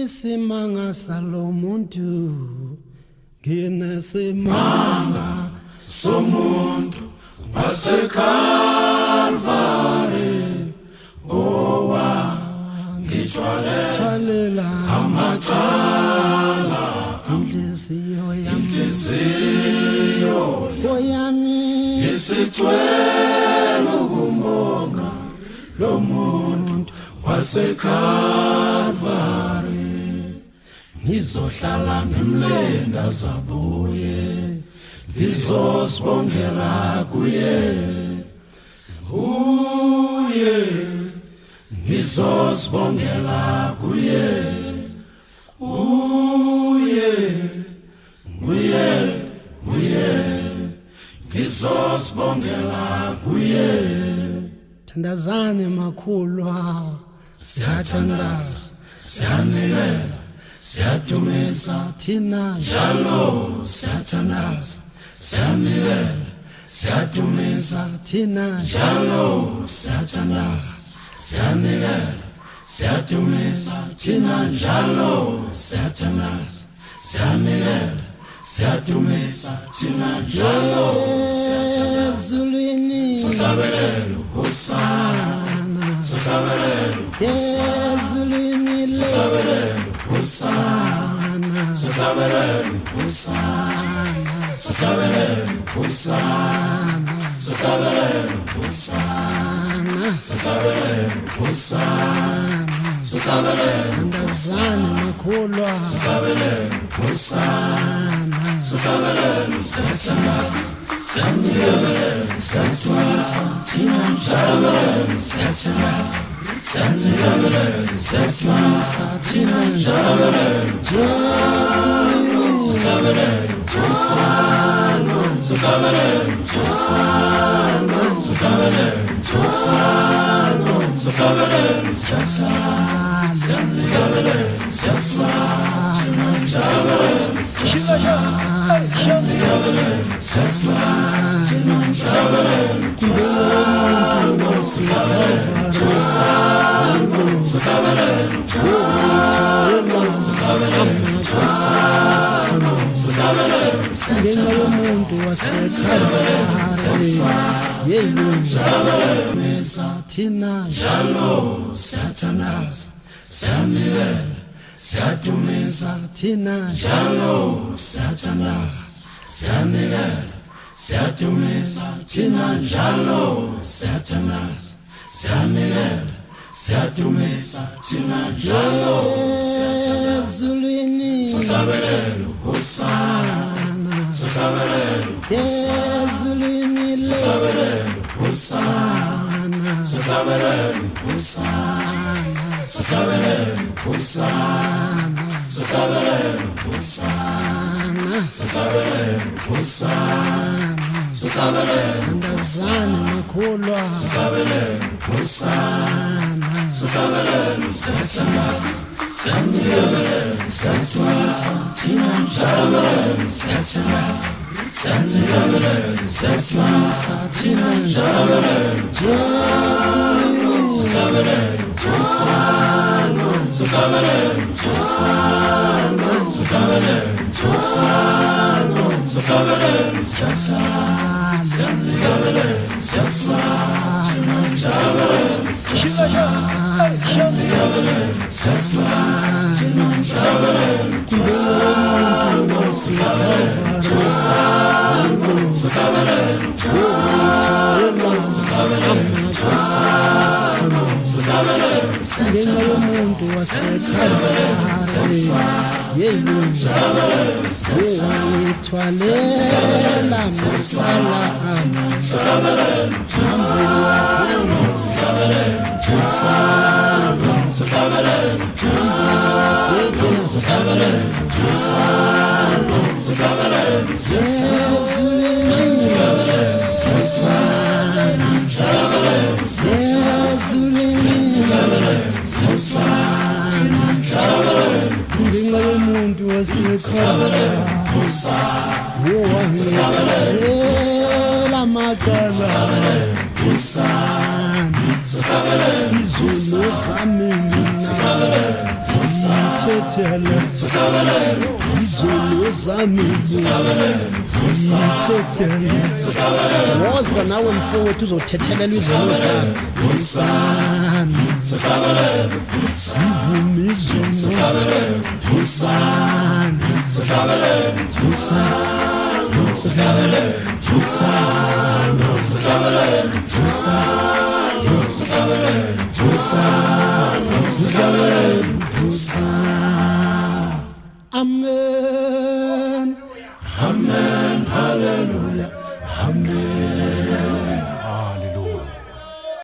Isimanga salomuntu nginesimanga somuntu waseKalvari owangithwalela amacala inhliziyo yami isicwelo kumbonga lo muntu waseKalvari ngizohlala ngemlenda zabuye ngizosibongela kuye ngizosibongela kuye ngizosibongela kuye thandazane makhulwa siyathandaza siyanikela siyadumisa thina njalo siyathandaza siyanikela siyadumisa thina njalo siyathandaza siyanikela siyadumisa thina njalo siyathandaza siyanikela siyadumisa thina njalo siyathandaza ezulwini sihlabelele Hosana sihlabelele ezulwini sihlabelele Hosana sihlabelele Hosana sihlabelele Hosana sihlabelele Hosana sihlabelele Hosana sihlabelele thandazane makhulwa sihlabelele Hosana sihlabelele siyathandaza siyanikela siyadumisa thina njalo siyathandaza siyanikela siyadumisa thina njalo sihlabelele Hosana sihlabelele Hosana sihlabelele Hosana sihlabelele siyathandaza siyanikela siyadumisa thina njalo siyathandaza ngenxa yomuntu waseKalvari thina njalo siyathandaza siyanikela siyadumisa thina njalo siyathandaza siyanikela siyadumisa thina njalo siyathandaza siyanikela siyadumisa thina njalo siyathandaza ezulwini sihlabelele Hosana sihlabelele ezulwini sihlabelele Hosana sihlabelele Hosana sihlabelele Hosana sihlabelele Hosana sihlabelele Hosana sihlabelele thandazane makhulwa sihlabelele Hosana sihlabelele siyathandaza siyanikela siyadumisa thina njalo siyathandaza siyanikela siyadumisa thina njalo sihlabelele Hosana sihlabelele Hosana sihlabelele Hosana sihlabelele siyathandaza siyanikela siyadumisa thina njalo siyathandaza siyanikela siyadumisa thina njalo ngenxa yomuntu waseKalvari ngithwalela masala ngenxa yomuntu waseKalvari wangithwalela macala izono zami mina ziyithethele izono zami ziyithethele woza nawe mfowethu uzothethelelwa izono zami usana zivuma izono usana